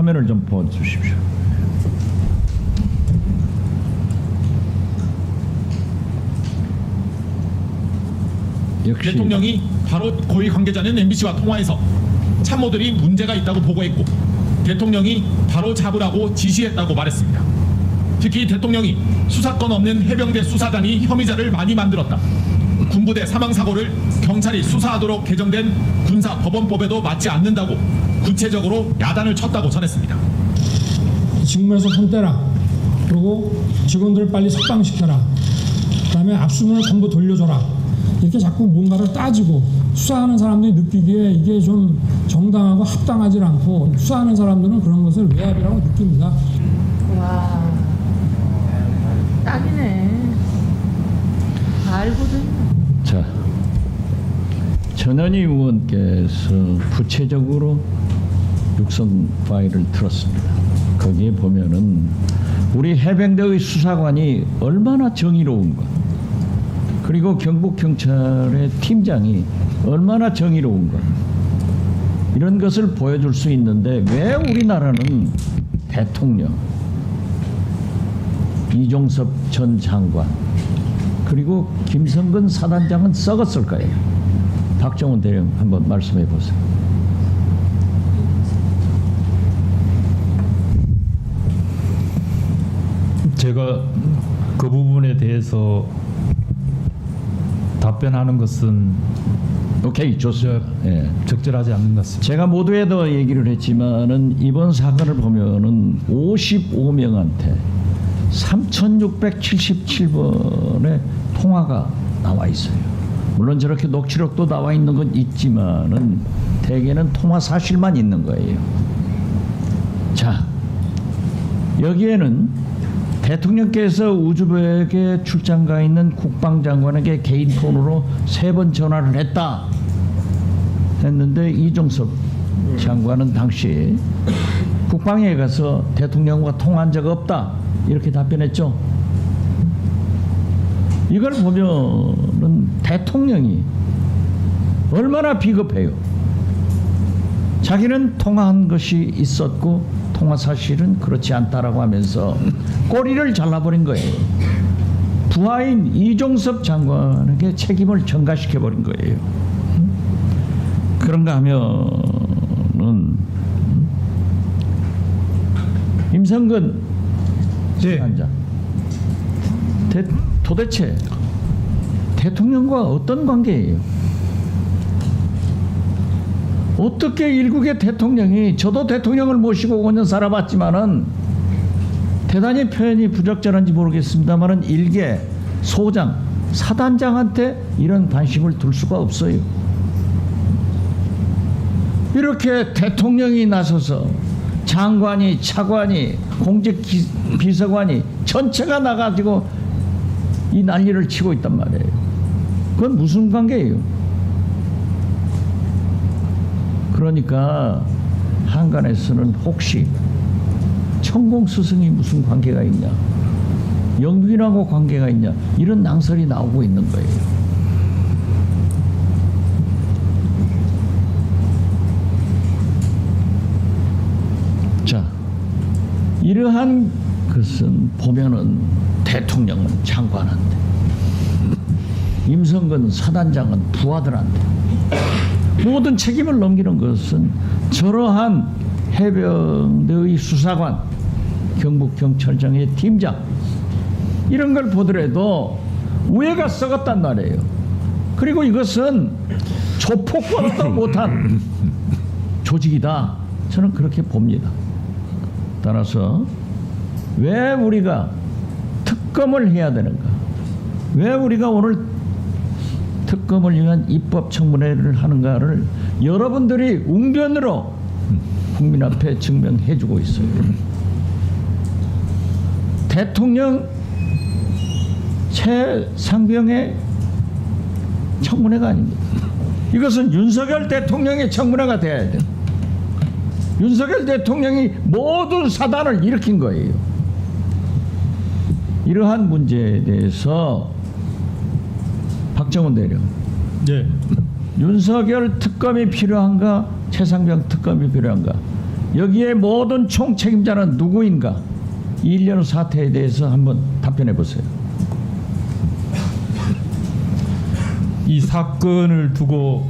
화면을 좀 보여주십시오. 역시 대통령이 바로 고위 관계자는 MBC와 통화해서 참모들이 문제가 있다고 보고했고 대통령이 바로 잡으라고 지시했다고 말했습니다. 특히 대통령이 수사권 없는 해병대 수사단이 혐의자를 많이 만들었다. 군부대 사망사고를 경찰이 수사하도록 개정된 군사법원법에도 맞지 않는다고 구체적으로 야단을 쳤다고 전했습니다. 직무에서 손 떼라. 그리고 직원들을 빨리 석방시켜라. 그다음에 압수문을 전부 돌려줘라. 이렇게 자꾸 뭔가를 따지고 수사하는 사람들이 느끼기에 이게 좀 정당하고 합당하지 않고 수사하는 사람들은 그런 것을 외압이라고 느낍니다. 와, 딱이네. 알거든. 자, 전현희 의원께서 구체적으로 육성 파일을 틀었습니다. 거기에 보면은 우리 해병대의 수사관이 얼마나 정의로운가, 그리고 경북경찰의 팀장이 얼마나 정의로운가, 이런 것을 보여줄 수 있는데 왜 우리나라는 대통령, 이종섭 전 장관, 그리고 김성근 사단장은 썩었을까요? 박정훈 대령 한번 말씀해 보세요. 제가 그 부분에 대해서 답변하는 것은 오케이, 좋습니다. 예. 적절하지 않는 것 같습니다. 제가 모두에도 얘기를 했지만은 이번 사건을 보면은 55명한테 3,677번의 통화가 나와 있어요. 물론 저렇게 녹취록도 나와 있는 건 있지만은 대개는 통화 사실만 있는 거예요. 자, 여기에는 대통령께서 우즈벡에 출장 가 있는 국방장관에게 개인 폰으로 3번 전화를 했다 했는데 이종섭 장관은 당시 국방에 가서 대통령과 통화한 적 없다 이렇게 답변했죠. 이걸 보면은 대통령이 얼마나 비겁해요. 자기는 통화한 것이 있었고 통화 사실은 그렇지 않다라고 하면서 꼬리를 잘라버린 거예요. 부하인 이종섭 장관에게 책임을 전가시켜버린 거예요. 그런가 하면은 임성근 사단장, 도대체 대통령과 어떤 관계예요? 어떻게 일국의 대통령이, 저도 대통령을 모시고 5년 살아봤지만은 대단히 표현이 부적절한지 모르겠습니다만은 일개 소장, 사단장한테 이런 관심을 둘 수가 없어요. 이렇게 대통령이 나서서 장관이, 차관이, 공직비서관이 전체가 나가지고 이 난리를 치고 있단 말이에요. 그건 무슨 관계예요? 그러니까 한간에서는 혹시 천공 스승이 무슨 관계가 있냐, 영빈하고 관계가 있냐, 이런 낭설이 나오고 있는 거예요. 자, 이러한 것은 보면은 대통령은 장관한테, 임성근 사단장은 부하들한테 모든 책임을 넘기는 것은 저러한 해병대의 수사관, 경북경찰청의 팀장, 이런 걸 보더라도 우애가 썩었단 말이에요. 그리고 이것은 조폭과도 못한 조직이다, 저는 그렇게 봅니다. 따라서 왜 우리가 특검을 해야 되는가, 왜 우리가 오늘 특검을 위한 입법 청문회를 하는가를 여러분들이 웅변으로 국민 앞에 증명해 주고 있어요. 대통령 최상병의 청문회가 아닙니다. 이것은 윤석열 대통령의 청문회가 돼야 돼요. 윤석열 대통령이 모든 사단을 일으킨 거예요. 이러한 문제에 대해서 박정훈 대령, 네. 윤석열 특검이 필요한가, 최상병 특검이 필요한가, 여기에 모든 총책임자는 누구인가? 이 일련 사태에 대해서 한번 답변해 보세요. 이 사건을 두고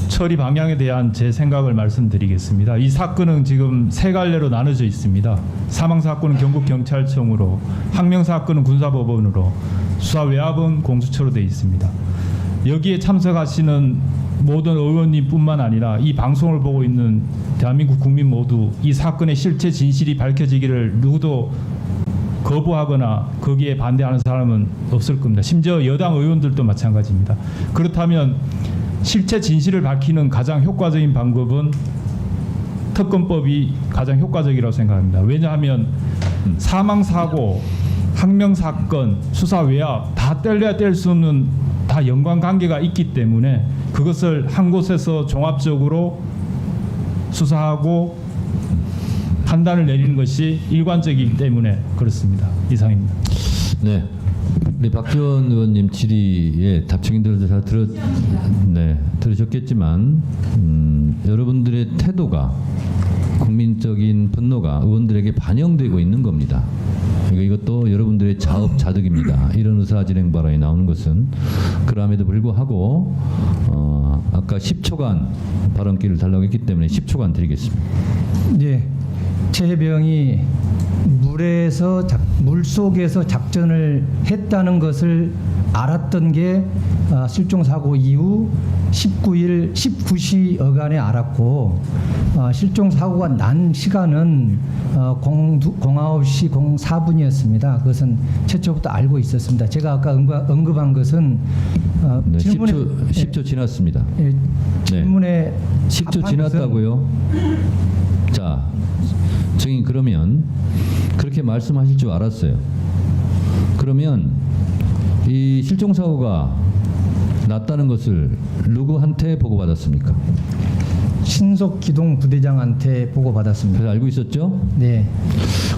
처리 방향에 대한 제 생각을 말씀드리겠습니다. 이 사건은 지금 세 갈래로 나눠져 있습니다. 사망 사건은 경북경찰청으로, 항명 사건은 군사법원으로, 수사 외압은 공수처로 되어 있습니다. 여기에 참석하시는 모든 의원님뿐만 아니라 이 방송을 보고 있는 대한민국 국민 모두 이 사건의 실체 진실이 밝혀지기를 누구도 거부하거나 거기에 반대하는 사람은 없을 겁니다. 심지어 여당 의원들도 마찬가지입니다. 그렇다면 실체 진실을 밝히는 가장 효과적인 방법은 특검법이 가장 효과적이라고 생각합니다. 왜냐하면 사망사고, 항명사건, 수사 외압 다 뗄래야 뗄 수 없는 다 연관관계가 있기 때문에 그것을 한 곳에서 종합적으로 수사하고 판단을 내리는 것이 일관적이기 때문에 그렇습니다. 이상입니다. 네, 우리 박지원 의원님 질의에 답변들을 다 들으셨겠지만 여러분들의 태도가, 국민적인 분노가 의원들에게 반영되고 있는 겁니다. 이것도 여러분들의 자업자득입니다. 이런 의사진행 발언이 나오는 것은. 그럼에도 불구하고 아까 10초간 발언기를 달라고 했기 때문에 10초간 드리겠습니다. 네, 최혜병이 물 속에서 작전을 했다는 것을 알았던 게 실종 사고 이후 19시 어간에 알았고, 실종 사고가 난 시간은 09시 04분이었습니다. 그것은 최초부터 알고 있었습니다. 제가 아까 언급한 것은 네, 질문에 10초 지났습니다. 예, 질문에 10초 답한 지났다고요? 자, 증인 그러면 그렇게 말씀하실 줄 알았어요. 그러면 이 실종 사고가 났다는 것을 누구한테 보고받았습니까? 신속 기동 부대장한테 보고받았습니다. 그래서 알고 있었죠? 네.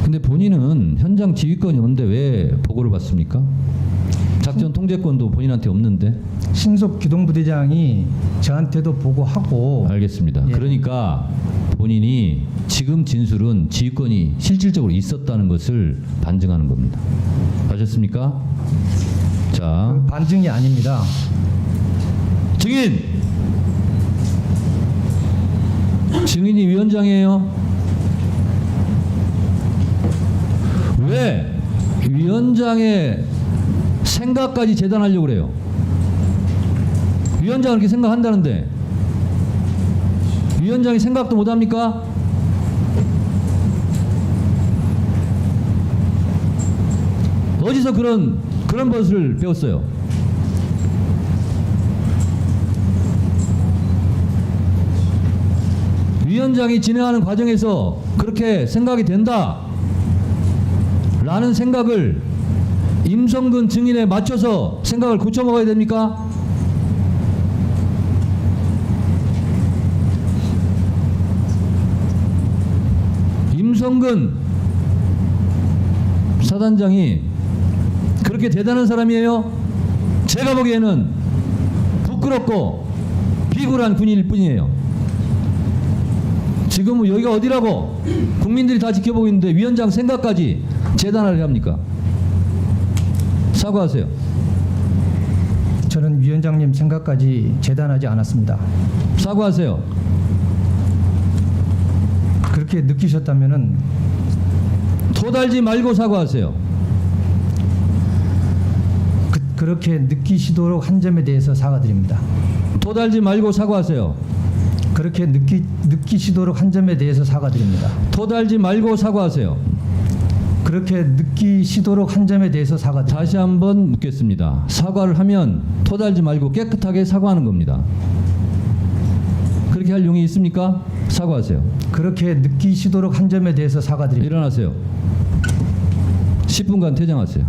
근데 본인은 현장 지휘권이 없는데 왜 보고를 받습니까? 작전 통제권도 본인한테 없는데. 신속 기동 부대장이 저한테도 보고하고. 알겠습니다. 예. 그러니까 본인이 지금 진술은 지휘권이 실질적으로 있었다는 것을 반증하는 겁니다. 아셨습니까? 자, 그 반증이 아닙니다. 증인! 증인이 위원장이에요. 왜 위원장의 생각까지 재단하려고 그래요? 위원장은 그렇게 생각한다는데 위원장이 생각도 못합니까? 어디서 그런 것을 배웠어요? 위원장이 진행하는 과정에서 그렇게 생각이 된다 라는 생각을 임성근 증인에 맞춰서 생각을 고쳐 먹어야 됩니까? 임성근 사단장이 그렇게 대단한 사람이에요? 제가 보기에는 부끄럽고 비굴한 군인일 뿐이에요. 지금 여기가 어디라고 국민들이 다 지켜보고 있는데 위원장 생각까지 재단하려 합니까? 사과하세요. 저는 위원장님 생각까지 재단하지 않았습니다. 사과하세요. 그렇게 느끼셨다면은 토달지 말고 사과하세요. 그렇게 느끼시도록 한 점에 대해서 사과드립니다. 토달지 말고 사과하세요. 그렇게 느끼시도록 한 점에 대해서 사과드립니다. 토달지 말고 사과하세요. 그렇게 느끼시도록 한 점에 대해서 사과드립니다. 다시 한번 묻겠습니다. 사과를 하면 토달지 말고 깨끗하게 사과하는 겁니다. 그렇게 할 용이 있습니까? 사과하세요. 그렇게 느끼시도록 한 점에 대해서 사과드립니다. 일어나세요. 10분간 퇴장하세요.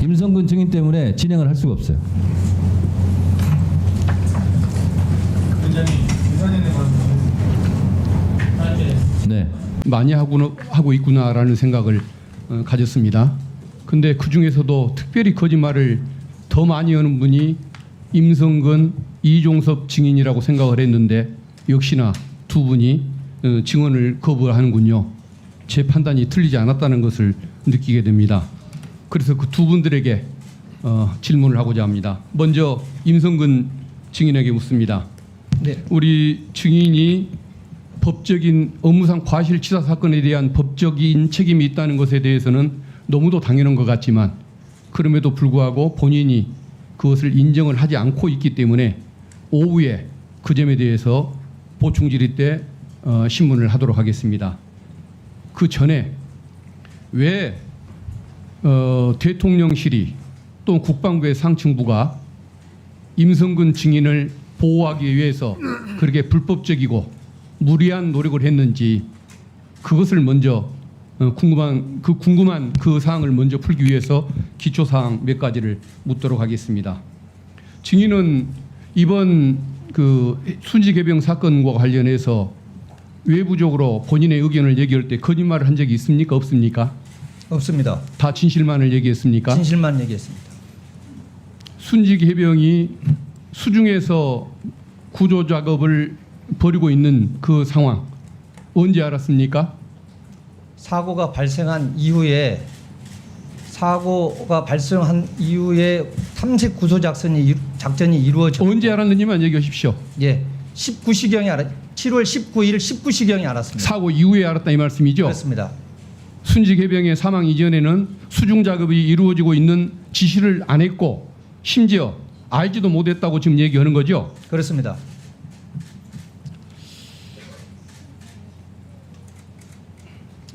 임성근 증인 때문에 진행을 할 수가 없어요. 네. 많이 하고 있구나라는 생각을 가졌습니다. 근데 그 중에서도 특별히 거짓말을 더 많이 하는 분이 임성근, 이종섭 증인이라고 생각을 했는데 역시나 두 분이 증언을 거부하는군요. 제 판단이 틀리지 않았다는 것을 느끼게 됩니다. 그래서 그 두 분들에게 질문을 하고자 합니다. 먼저 임성근 증인에게 묻습니다. 네. 우리 증인이 법적인 업무상 과실치사 사건에 대한 법적인 책임이 있다는 것에 대해서는 너무도 당연한 것 같지만 그럼에도 불구하고 본인이 그것을 인정을 하지 않고 있기 때문에 오후에 그 점에 대해서 보충 질의 때 신문을 하도록 하겠습니다. 그 전에 왜 대통령실이 또 국방부의 상층부가 임성근 증인을 보호하기 위해서 그렇게 불법적이고 무리한 노력을 했는지 그것을 먼저 궁금한 그 사항을 먼저 풀기 위해서 기초 사항 몇 가지를 묻도록 하겠습니다. 증인은 이번 그 순직 해병 사건과 관련해서 외부적으로 본인의 의견을 얘기할 때 거짓말을 한 적이 있습니까? 없습니까? 없습니다. 다 진실만을 얘기했습니까? 진실만 얘기했습니다. 순직 해병이 수중에서 구조 작업을 벌이고 있는 그 상황 언제 알았습니까? 사고가 발생한 이후에 탐색 구조 작전이 이루어졌고 언제 알았는지만 얘기하십시오. 예, 7월 19일 19시경에 알았습니다. 사고 이후에 알았다 이 말씀이죠? 그렇습니다. 순직 해병의 사망 이전에는 수중 작업이 이루어지고 있는 지시를 안 했고 심지어 알지도 못했다고 지금 얘기하는 거죠? 그렇습니다.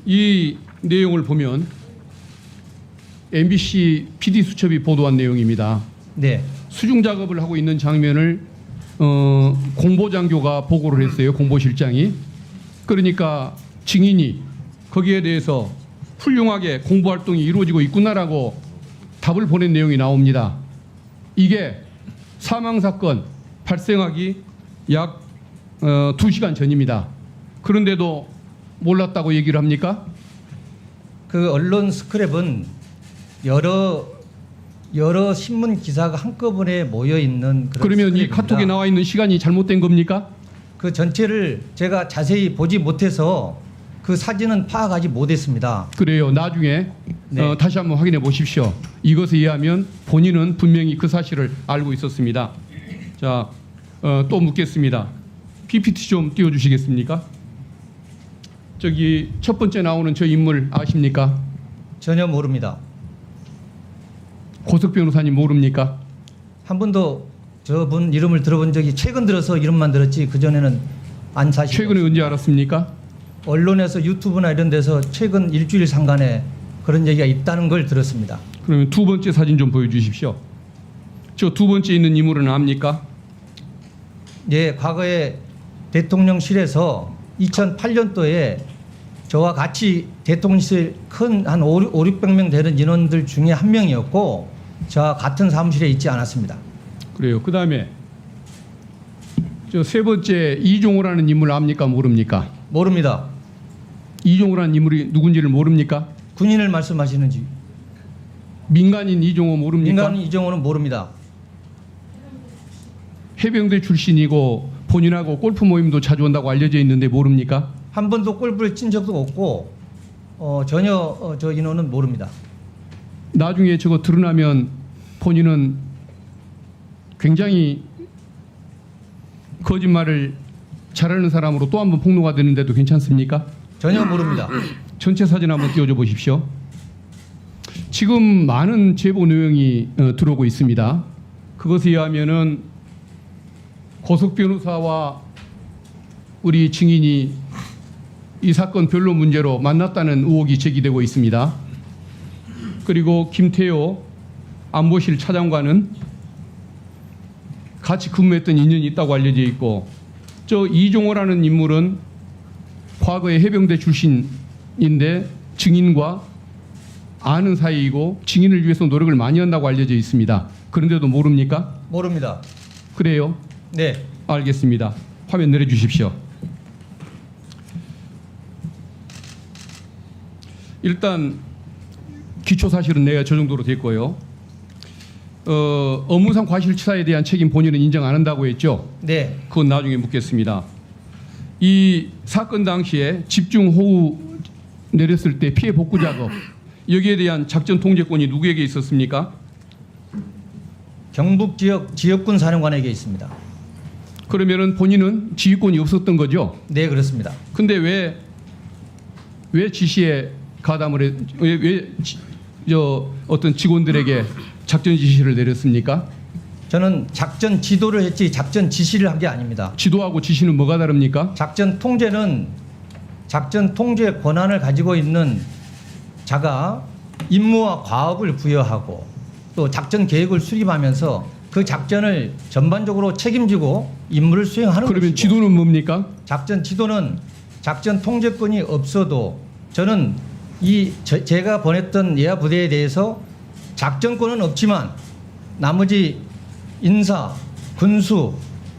이 내용을 보면 MBC PD 수첩이 보도한 내용입니다. 네, 수중 작업을 하고 있는 장면을 공보장교가 보고를 했어요. 공보실장이. 그러니까 증인이 거기에 대해서 훌륭하게 공보활동이 이루어지고 있구나라고 답을 보낸 내용이 나옵니다. 이게 사망사건 발생하기 약 2시간 전입니다. 그런데도 몰랐다고 얘기를 합니까? 그 언론 스크랩은 여러 신문 기사가 한꺼번에 모여 있는 그런 그러면 이 스크랩입니다. 카톡에 나와 있는 시간이 잘못된 겁니까? 그 전체를 제가 자세히 보지 못해서 그 사진은 파악하지 못했습니다. 그래요. 나중에 네. 다시 한번 확인해 보십시오. 이것에 의하면 본인은 분명히 그 사실을 알고 있었습니다. 자, 또 묻겠습니다. PPT 좀 띄워주시겠습니까? 저기 첫 번째 나오는 저 인물 아십니까? 전혀 모릅니다. 고석 변호사님 모릅니까? 한 번도 저분 이름을 들어본 적이 최근 들어서 이름만 들었지 그 전에는 안 사실. 최근에 언제 알았습니까? 언론에서 유튜브나 이런 데서 최근 일주일 상간에 그런 얘기가 있다는 걸 들었습니다. 그러면 두 번째 사진 좀 보여주십시오. 저 두 번째 있는 인물은 압니까? 예, 과거에 대통령실에서 2008년도에 저와 같이 대통령실 큰 한 500~600명 되는 인원들 중에 한 명이었고 저와 같은 사무실에 있지 않았습니다. 그래요. 그 다음에 저 세 번째 이종호라는 인물 압니까? 모릅니까? 모릅니다. 이종호라는 인물이 누군지를 모릅니까? 군인을 말씀하시는지. 민간인 이종호 모릅니까? 민간인 이정호는 모릅니다. 해병대 출신이고 본인하고 골프 모임도 자주 온다고 알려져 있는데 모릅니까? 한 번도 골프를 친 적도 없고 전혀 저 인원은 모릅니다. 나중에 저거 드러나면 본인은 굉장히 거짓말을 잘하는 사람으로 또 한 번 폭로가 되는데도 괜찮습니까? 전혀 모릅니다. 전체 사진 한번 띄워줘 보십시오. 지금 많은 제보 내용이 들어오고 있습니다. 그것에 의하면은 고석 변호사와 우리 증인이 이 사건 변론 문제로 만났다는 의혹이 제기되고 있습니다. 그리고 김태호 안보실 차장과는 같이 근무했던 인연이 있다고 알려져 있고 저 이종호라는 인물은 과거에 해병대 출신인데 증인과 아는 사이이고 증인을 위해서 노력을 많이 한다고 알려져 있습니다. 그런데도 모릅니까? 모릅니다. 그래요? 네. 알겠습니다. 화면 내려주십시오. 일단 기초 사실은 내가 저 정도로 됐고요. 업무상 과실치사에 대한 책임 본인은 인정 안 한다고 했죠? 네. 그건 나중에 묻겠습니다. 이 사건 당시에 집중 호우 내렸을 때 피해 복구 작업 여기에 대한 작전 통제권이 누구에게 있었습니까? 경북 지역 지역군 사령관에게 있습니다. 그러면은 본인은 지휘권이 없었던 거죠? 네, 그렇습니다. 근데 왜 지시에 가담을 어떤 직원들에게 작전 지시를 내렸습니까? 저는 작전 지도를 했지 작전 지시를 한 게 아닙니다. 지도하고 지시는 뭐가 다릅니까? 작전 통제는 작전 통제 권한을 가지고 있는 자가 임무와 과업을 부여하고 또 작전 계획을 수립하면서 그 작전을 전반적으로 책임지고 임무를 수행하는 그러면 것이고, 지도는 뭡니까? 작전 지도는 작전 통제권이 없어도 저는 제가 보냈던 예하 부대에 대해서 작전권은 없지만 나머지 인사, 군수,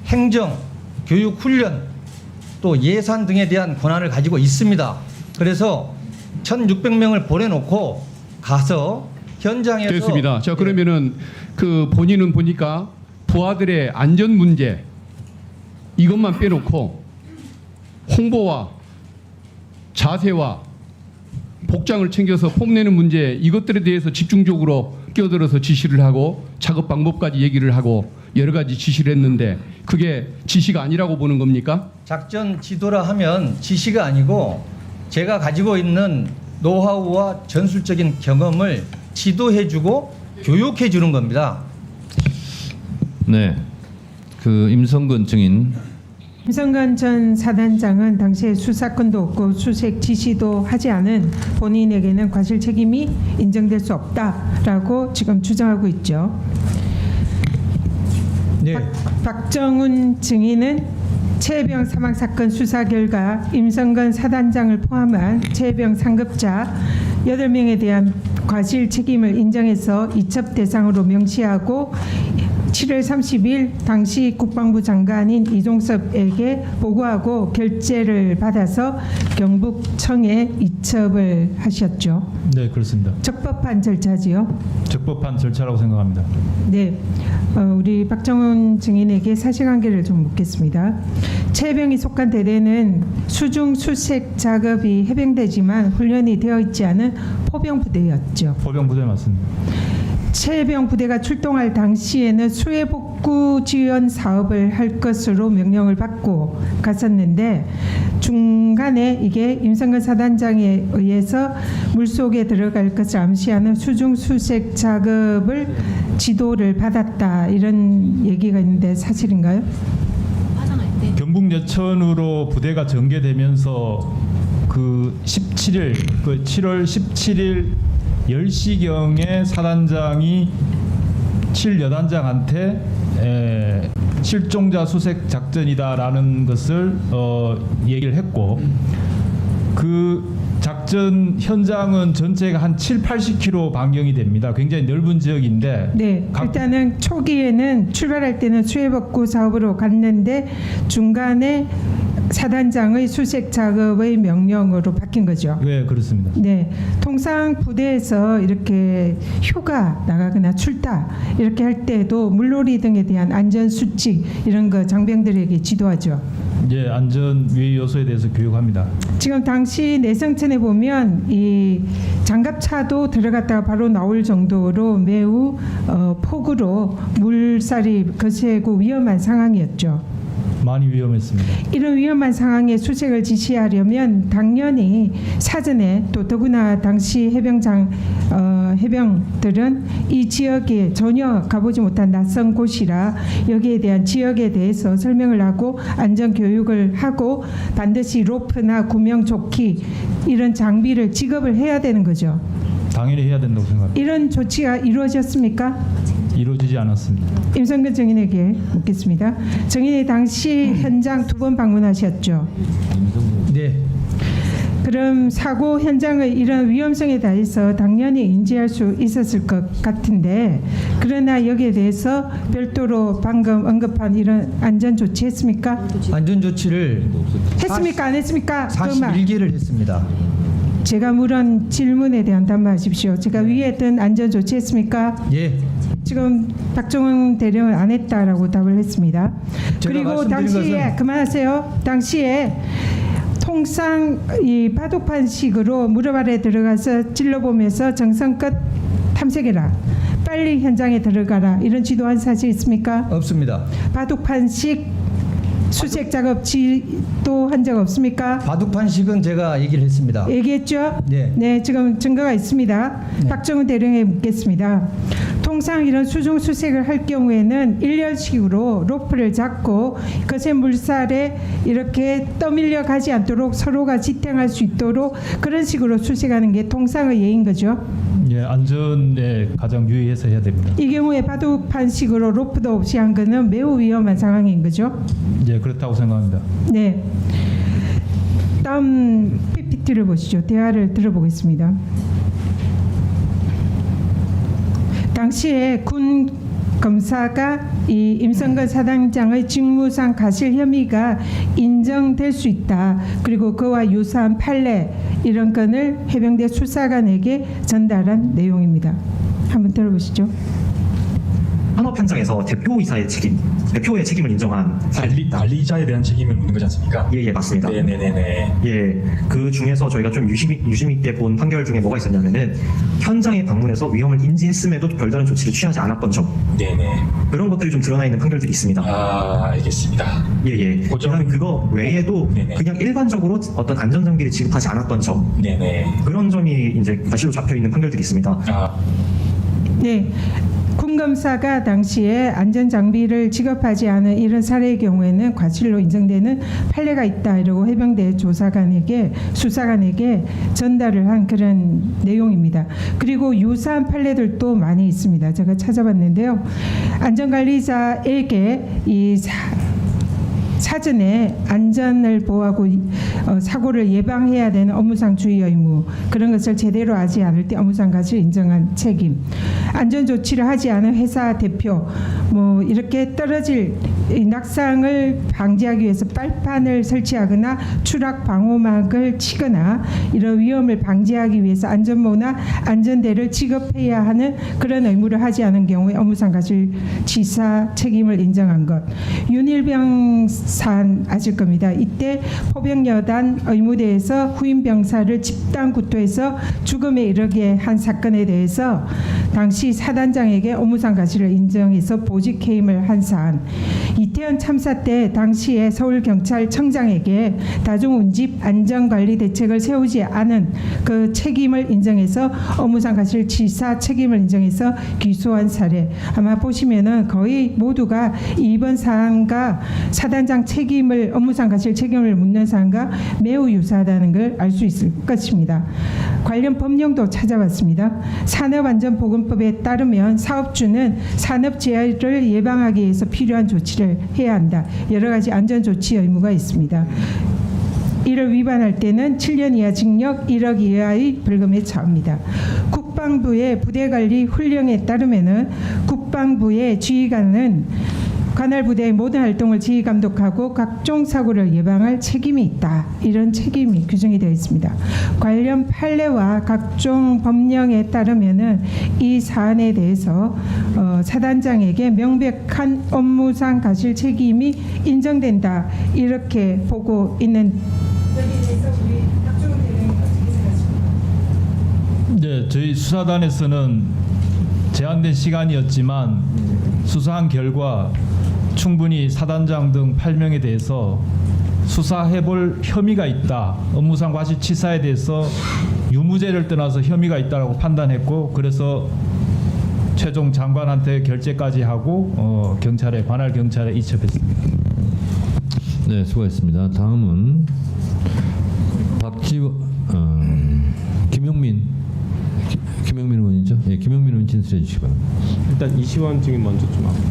행정, 교육, 훈련 또 예산 등에 대한 권한을 가지고 있습니다. 그래서 1,600명을 보내놓고 가서 현장에서 됐습니다. 자, 그러면은 그 본인은 보니까 부하들의 안전 문제 이것만 빼놓고 홍보와 자세와 복장을 챙겨서 폼내는 문제 이것들에 대해서 집중적으로 끼어들어서 지시를 하고 작업 방법까지 얘기를 하고 여러 가지 지시를 했는데 그게 지시가 아니라고 보는 겁니까? 작전 지도라 하면 지시가 아니고 제가 가지고 있는 노하우와 전술적인 경험을 지도해주고 교육해주는 겁니다. 네. 그 임성근 증인. 임성근 전 사단장은 당시에 수사권도 없고 수색 지시도 하지 않은 본인에게는 과실 책임이 인정될 수 없다라고 지금 주장하고 있죠. 네. 박정훈 증인은 최혜병 사망 사건 수사 결과 임성근 사단장을 포함한 최혜병 상급자 8명에 대한 과실 책임을 인정해서 이첩 대상으로 명시하고 7월 30일 당시 국방부 장관인 이종섭에게 보고하고 결재를 받아서 경북청에 이첩을 하셨죠. 네, 그렇습니다. 적법한 절차지요. 적법한 절차라고 생각합니다. 네, 우리 박정훈 증인에게 사실관계를 좀 묻겠습니다. 최혜병이 속한 대대는 수중 수색 작업이 해병대지만 훈련이 되어 있지 않은 포병 부대였죠. 포병 부대 맞습니다. 최혜병 부대가 출동할 당시에는 수해 복구 지원 사업을 할 것으로 명령을 받고 갔었는데 중간에 이게 임성근 사단장에 의해서 물속에 들어갈 것을 암시하는 수중 수색 작업을 지도를 받았다 이런 얘기가 있는데 사실인가요? 경북 예천으로 부대가 전개되면서 그 17일 그 7월 17일 10시경에 사단장이 7여단장한테 실종자 수색 작전이다라는 것을 얘기를 했고 그 작전 현장은 전체가 한 7, 80km 반경이 됩니다. 굉장히 넓은 지역인데 네, 일단은 초기에는 출발할 때는 수해복구 사업으로 갔는데 중간에 사단장의 수색 작업의 명령으로 바뀐 거죠. 네, 그렇습니다. 네, 통상 부대에서 이렇게 휴가 나가거나 출타 이렇게 할 때도 물놀이 등에 대한 안전 수칙 이런 거 장병들에게 지도하죠. 예, 안전 위의 요소에 대해서 교육합니다. 지금 당시 내성천에 보면 이 장갑차도 들어갔다가 바로 나올 정도로 매우 폭우로 물살이 거세고 위험한 상황이었죠. 많이 위험했습니다. 이런 위험한 상황에 수색을 지시하려면 당연히 사전에 또 더구나 당시 해병들은 이 지역에 전혀 가보지 못한 낯선 곳이라 여기에 대한 지역에 대해서 설명을 하고 안전 교육을 하고 반드시 로프나 구명조끼 이런 장비를 지급을 해야 되는 거죠. 당연히 해야 된다고 생각합니다. 이런 조치가 이루어졌습니까? 이루어지지 않았습니다. 임성근 증인에게 묻겠습니다. 증인이 당시 현장 2번 방문하셨죠? 네. 그럼 사고 현장의 이런 위험성에 대해서 당연히 인지할 수 있었을 것 같은데 그러나 여기에 대해서 별도로 방금 언급한 이런 안전 조치 했습니까? 안전 조치를 했습니까? 안 했습니까? 그 말. 41개를 했습니다. 제가 물은 질문에 대한 답변하십시오. 제가 위에 든 안전 조치 했습니까? 예. 지금 박정훈 대령은 안 했다라고 답을 했습니다. 제가 그리고 말씀드린 당시에 것은 그만하세요. 당시에 통상 이 바둑판식으로 무릎 아래 들어가서 찔러보면서 정성껏 탐색해라. 빨리 현장에 들어가라. 이런 지도한 사실 있습니까? 없습니다. 바둑판식 수색 작업 지도한 적 없습니까? 바둑판식은 제가 얘기를 했습니다. 얘기했죠? 네. 지금 증거가 있습니다. 네. 박정훈 대령에 묻겠습니다. 통상 이런 수중 수색을 할 경우에는 일렬식으로 로프를 잡고 그것의 물살에 이렇게 떠밀려 가지 않도록 서로가 지탱할 수 있도록 그런 식으로 수색하는 게 통상의 예인 거죠. 예, 안전에 가장 유의해서 해야 됩니다. 이 경우에 바둑판식으로 로프도 없이 한 거는 매우 위험한 상황인 거죠. 예, 그렇다고 생각합니다. 네. 다음 PPT를 보시죠. 대화를 들어보겠습니다. 당시에 군 검사가 이 임성근 사단장의 직무상 과실 혐의가 인정될 수 있다. 그리고 그와 유사한 판례 이런 건을 해병대 수사관에게 전달한 내용입니다. 한번 들어보시죠. 산업 현장에서 대표이사의 책임, 대표의 책임을 인정한 관리자에 대한 책임을 묻는 거지 않습니까? 예, 맞습니다. 네네네네. 예, 그 중에서 저희가 좀 유심 있게 본 판결 중에 뭐가 있었냐면은 현장에 방문해서 위험을 인지했음에도 별다른 조치를 취하지 않았던 점, 네네. 그런 것들이 좀 드러나 있는 판결들이 있습니다. 아, 알겠습니다. 예. 그다음에 그거 외에도 네네. 그냥 일반적으로 어떤 안전장비를 지급하지 않았던 점, 네네. 그런 점이 이제 과실로 잡혀 있는 판결들이 있습니다. 아, 네. 군검사가 당시에 안전장비를 지급하지 않은 이런 사례의 경우에는 과실로 인정되는 판례가 있다 이러고 해병대 조사관에게 수사관에게 전달을 한 그런 내용입니다. 그리고 유사한 판례들도 많이 있습니다. 제가 찾아봤는데요. 안전관리자에게 이 사전에 안전을 보호하고 사고를 예방해야 되는 업무상 주의 의무 그런 것을 제대로 하지 않을 때 업무상 과실 인정한 책임 안전 조치를 하지 않은 회사 대표 뭐 이렇게 떨어질 이 낙상을 방지하기 위해서 빨판을 설치하거나 추락 방호막을 치거나 이런 위험을 방지하기 위해서 안전모나 안전대를 지급해야 하는 그런 의무를 하지 않은 경우에 업무상 과실 지사 책임을 인정한 것 윤일병 산 아실 겁니다. 이때 포병여단 의무대에서 후임 병사를 집단 구토해서 죽음에 이르게 한 사건에 대해서 당시 사단장에게 업무상 과실을 인정해서 보직 해임을 한 사안. 이태원 참사 때 당시에 서울경찰청장에게 다중운집 안전관리 대책을 세우지 않은 그 책임을 인정해서 업무상 과실 지사 책임을 인정해서 기소한 사례. 아마 보시면은 거의 모두가 이번 사안과 사단장 책임을 업무상 과실 책임을 묻는 사안과 매우 유사하다는 걸 알 수 있을 것입니다. 관련 법령도 찾아봤습니다. 산업안전보건법에 따르면 사업주는 산업재해를 예방하기 위해서 필요한 조치를 해야 한다. 여러 가지 안전조치 의무가 있습니다. 이를 위반할 때는 7년 이하 징역 1억 이하의 벌금에 처합니다. 국방부의 부대관리 훈령에 따르면은 국방부의 지휘관은 관할 부대의 모든 활동을 지휘 감독하고 각종 사고를 예방할 책임이 있다. 이런 책임이 규정이 되어 있습니다. 관련 판례와 각종 법령에 따르면은 이 사안에 대해서 사단장에게 명백한 업무상 과실 책임이 인정된다. 이렇게 보고 있는 여기에 대해서 우리 박정훈 대령이 어떻게 생각하십니까? 네, 저희 수사단에서는 제한된 시간이었지만 수사한 결과 충분히 사단장 등 8명에 대해서 수사해볼 혐의가 있다. 업무상 과실치사에 대해서 유무죄를 떠나서 혐의가 있다라고 판단했고 그래서 최종 장관한테 결재까지 하고 경찰에 관할 경찰에 이첩했습니다. 네, 수고했습니다. 다음은 김영민 의원이죠. 네, 김영민 의원 진술해 주시기 바랍니다. 일단 이시원 증인 먼저 좀 앞으로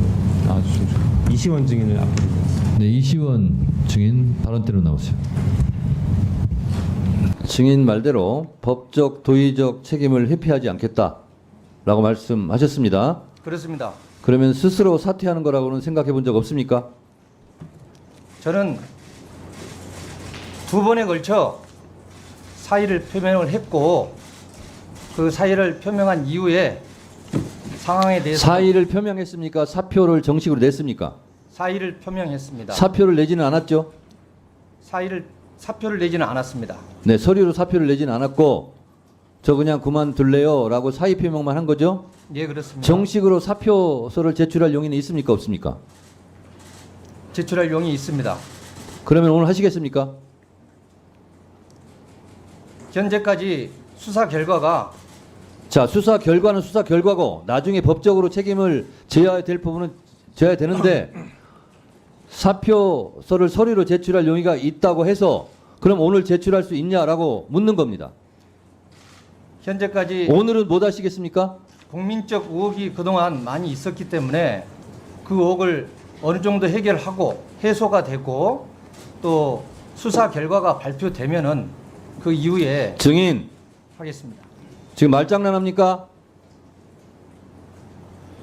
나와주시면 좋겠습니다. 이시원 증인을 앞으로. 네, 이시원 증인 발언대로 나오세요. 증인 말대로 법적, 도의적 책임을 회피하지 않겠다라고 말씀하셨습니다. 그렇습니다. 그러면 스스로 사퇴하는 거라고는 생각해 본 적 없습니까? 저는 두 번에 걸쳐 사의를 표명을 했고 그 사의를 표명한 이후에 상황에 대해서 사의를 표명했습니까? 사표를 정식으로 냈습니까? 사의를 표명했습니다. 사표를 내지는 않았죠? 사표를 내지는 않았습니다. 네, 서류로 사표를 내지는 않았고 저 그냥 그만둘래요 라고 사의 표명만 한 거죠? 예, 그렇습니다. 정식으로 사표서를 제출할 용의는 있습니까? 없습니까? 제출할 용이 있습니다. 그러면 오늘 하시겠습니까? 현재까지 수사 결과가 자, 수사 결과는 수사 결과고 나중에 법적으로 책임을 져야 될 부분은 져야 되는데 사표서를 서류로 제출할 용의가 있다고 해서 그럼 오늘 제출할 수 있냐라고 묻는 겁니다. 현재까지 오늘은 못 하시겠습니까? 국민적 의혹이 그동안 많이 있었기 때문에 그 의혹을 어느 정도 해결하고 해소가 되고 또 수사 결과가 발표되면은 그 이후에 증인 하겠습니다. 지금 말장난합니까?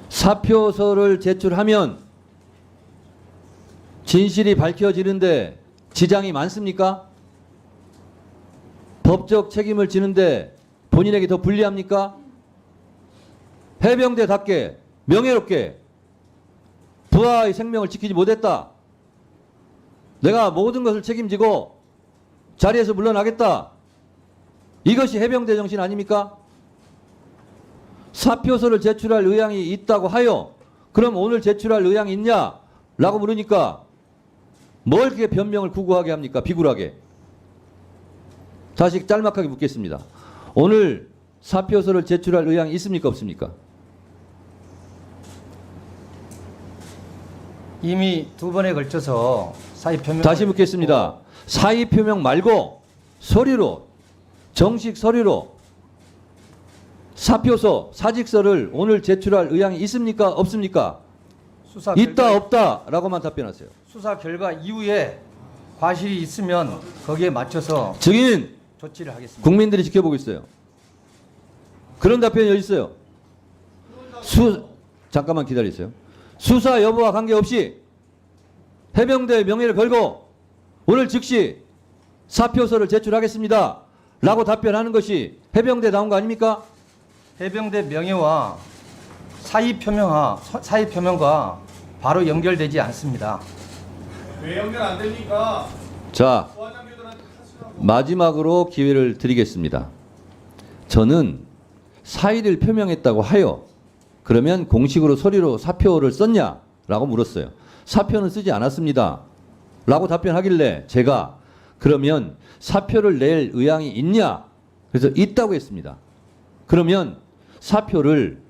사표서를 제출하면 진실이 밝혀지는데 지장이 많습니까? 법적 책임을 지는데 본인에게 더 불리합니까? 해병대답게 명예롭게 부하의 생명을 지키지 못했다. 내가 모든 것을 책임지고 자리에서 물러나겠다. 이것이 해병대 정신 아닙니까? 사표서를 제출할 의향이 있다고 하여 그럼 오늘 제출할 의향이 있냐? 라고 물으니까 뭘 그렇게 변명을 구구하게 합니까? 비굴하게. 다시 짤막하게 묻겠습니다. 오늘 사표서를 제출할 의향이 있습니까? 없습니까? 이미 두 번에 걸쳐서 사의 표명 다시 묻겠습니다. 사의 표명 말고 서류로 정식 서류로 사표서 사직서를 오늘 제출할 의향이 있습니까? 없습니까? 수사 있다 결과, 없다라고만 답변하세요. 수사 결과 이후에 과실이 있으면 거기에 맞춰서 증인 조치를 하겠습니다. 국민들이 지켜보고 있어요. 그런 답변이 어디 있어요? 잠깐만 기다리세요. 수사 여부와 관계없이 해병대의 명예를 걸고 오늘 즉시 사표서를 제출하겠습니다. 라고 답변하는 것이 해병대다운 거 아닙니까? 해병대 명예와 사의 표명과 바로 연결되지 않습니다. 왜 연결 안 됩니까? 자, 마지막으로 기회를 드리겠습니다. 저는 사의를 표명했다고 하여 그러면 공식으로 서류로 사표를 썼냐? 라고 물었어요. 사표는 쓰지 않았습니다. 라고 답변하길래 제가 그러면 사표를 낼 의향이 있냐? 그래서 있다고 했습니다. 그러면 사표를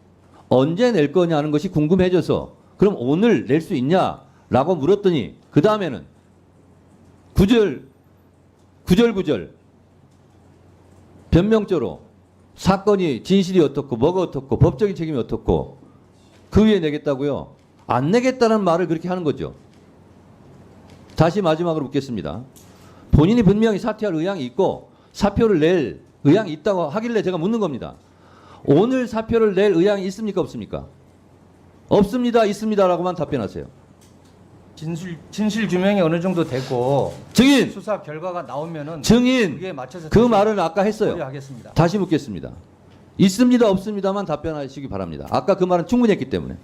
언제 낼 거냐는 것이 궁금해져서 그럼 오늘 낼 수 있냐? 라고 물었더니 그 다음에는 구절구절 변명조로 사건이 진실이 어떻고 뭐가 어떻고 법적인 책임이 어떻고 그 위에 내겠다고요? 안 내겠다는 말을 그렇게 하는 거죠. 다시 마지막으로 묻겠습니다. 본인이 분명히 사퇴할 의향이 있고 사표를 낼 의향이 있다고 하길래 제가 묻는 겁니다. 오늘 사표를 낼 의향이 있습니까? 없습니까? 없습니다. 있습니다라고만 답변하세요. 진실 규명이 어느 정도 되고 증인! 수사 결과가 나오면은 증인! 그게 맞춰서 그 말은 아까 했어요. 하겠습니다. 다시 묻겠습니다. 있습니다. 없습니다만 답변하시기 바랍니다. 아까 그 말은 충분히 했기 때문에.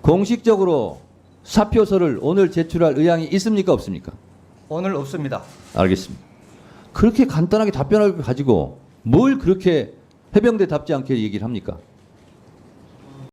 공식적으로 사표서를 오늘 제출할 의향이 있습니까? 없습니까? 오늘 없습니다. 알겠습니다. 그렇게 간단하게 답변을 가지고 뭘 그렇게 해병대답지 않게 얘기를 합니까?